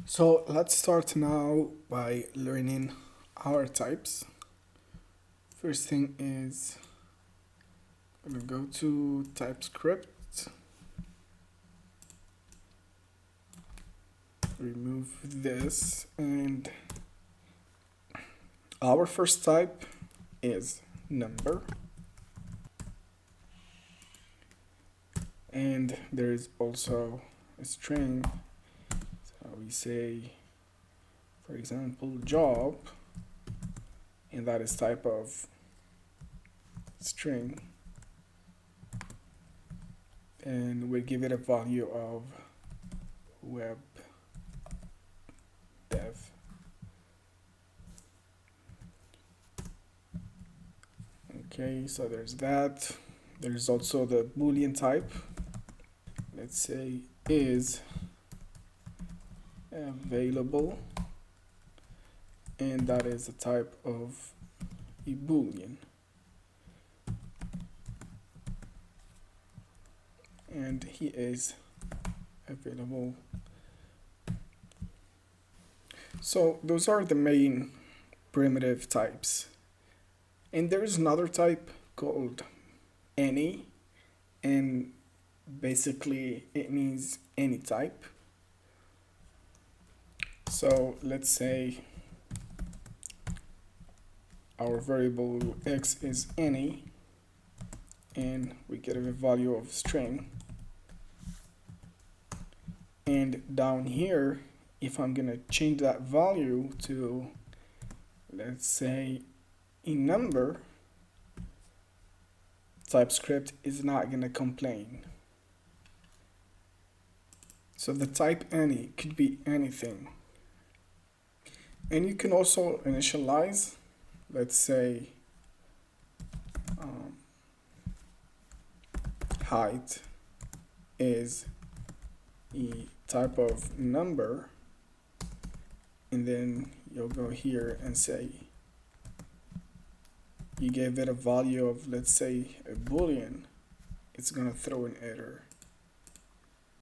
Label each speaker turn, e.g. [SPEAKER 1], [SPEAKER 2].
[SPEAKER 1] So let's start now by learning our types. First thing is I'm gonna go to TypeScript, remove this, and our first type is number. And there is also a string. So we say, for example, job, and that is type of string. And we give it a value of web dev. Okay, so there's that. There's also the Boolean type. Let's say is available, and that is a type of a Boolean. And he is available. So those are the main primitive types. And there's another type called any, and basically it means any type. So let's say our variable x is any, and we get a value of string. And down here, if I'm gonna change that value to, let's say, a number, TypeScript is not gonna complain. So the type any could be anything. And you can also initialize, let's say, height is a type of number, and then you'll go here and say you gave it a value of, let's say, a Boolean, it's gonna throw an error.